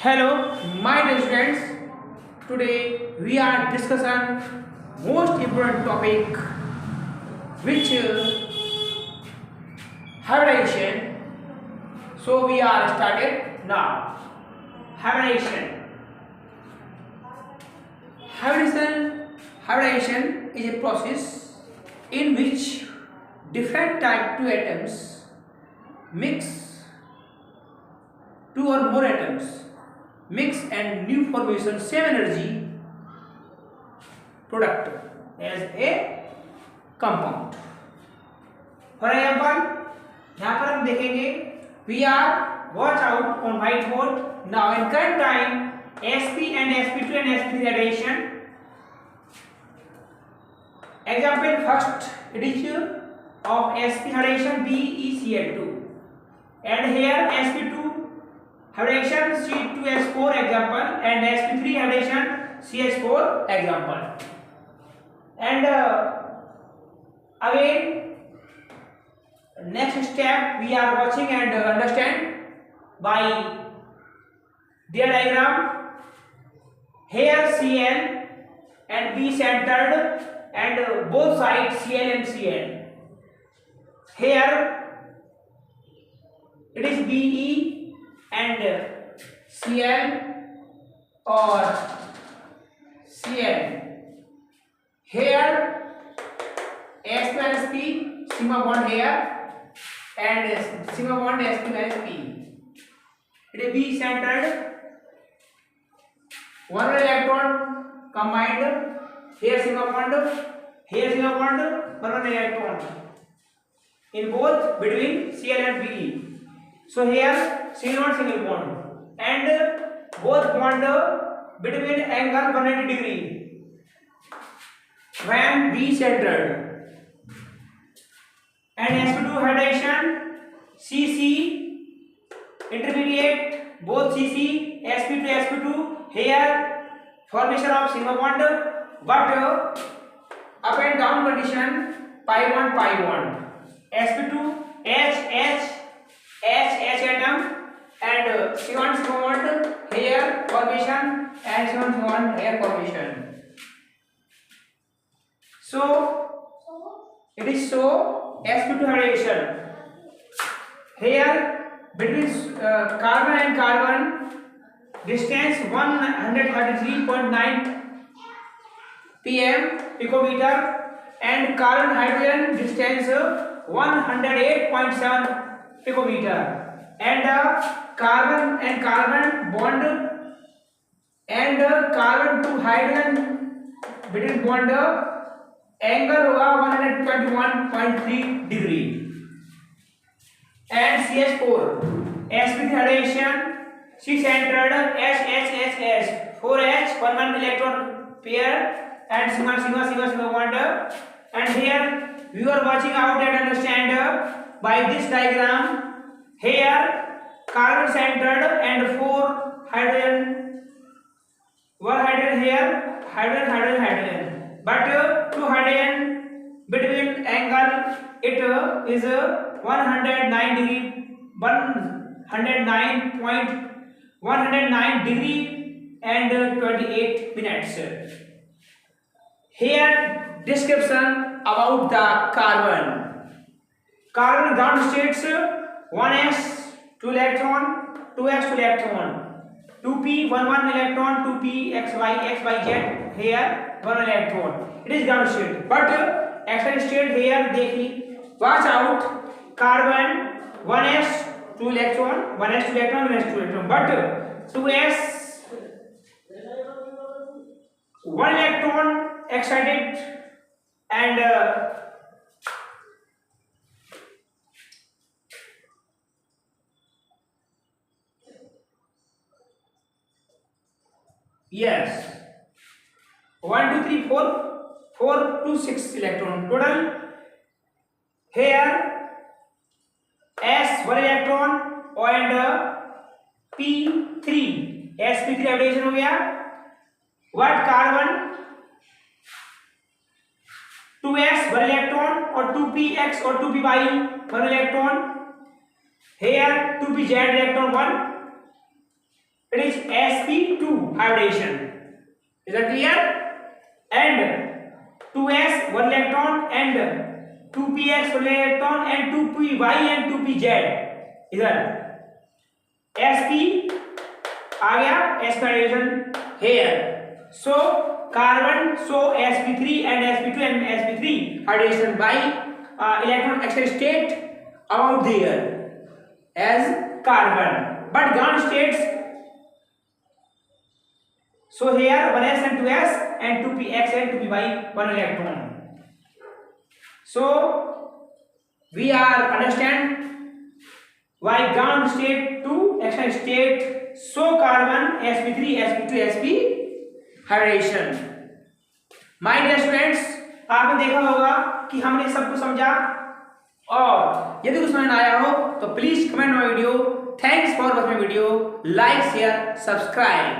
Hello, my dear students. Today we are discussing most important topic, which hibernation. So we are started now. Hibernation. Hibernation is a process in which different type two atoms mix two or more atoms mix and new formation same energy product as a compound. For example, यहाँ पर हम देखेंगे we are watch out on whiteboard now in current time sp and sp2 and sp3 addition. Example first it is of sp addition BeCl2 and here sp2 hydration C2H4 example and sp3 hydration CH4 example. And again next step we are watching and understand by their diagram. Here Cl and B centered and both sides Cl and Cl. Here it is Be and Cl or Cl. Here S plus P sigma bond here and sigma bond S plus P. It is B centered. One electron combined. Here sigma bond. Here sigma bond. One electron in both between Cl and Be. So here single bond and both bond between angle 180 degree when B centered and sp2 hydration Cc intermediate both Cc sp2 here formation of sigma bond but up and down condition pi 1 sp2 H atom and C1 bond here formation and C1 bond here formation. So it is so sp2 hydration here between carbon and carbon distance 133.9 pm picometer and carbon hydrogen distance 108.7 picometer and carbon and carbon bond and carbon to hydrogen between bond angle होगा 121.3 degree and CH4 sp3 hydration C centered H 4H 1 electron pair and sigma bond and here you are watching out and understand by this diagram. Here carbon centered and 4 hydrogen, 1 hydrogen here, hydrogen, but 2 hydrogen between angle it is 109 degree, 109 degree and 28 minutes. Here description about the carbon. Carbon ground states 1s 2 electron 2s 2 electron 2p 1 electron 2p xy z here 1 electron. It is ground state but external state here देखिए watch out carbon 1s 2 electron 1s 2 electron 1s 2 electron but 2s 1 electron excited and yes 1 2 3 4 to 6 electron total. Here s 1 electron and p3 sp3 addition हो गया. What carbon 2s 1 electron और 2px और 2py 1 electron. Here 2pz electron 1. it is sp2 hybridization. Is that clear? And 2s 1 electron and 2px 1 electron and 2py and 2pz. इधर sp आ गया s hybridization here. So carbon so sp3 and sp2 and sp3 hybridization by electron exchange state about there as carbon, but ground states so here 1s and 2s and 2px and 2py 1 electron. So we are understand why ground state to exchange state so carbon sp3 sp2 sp hybridization. My dear students, आपने देखा होगा कि हमने सब कुछ समझा, और यदि कुछ समझ आया हो तो please comment my video. Thanks for watching my video. Like share subscribe.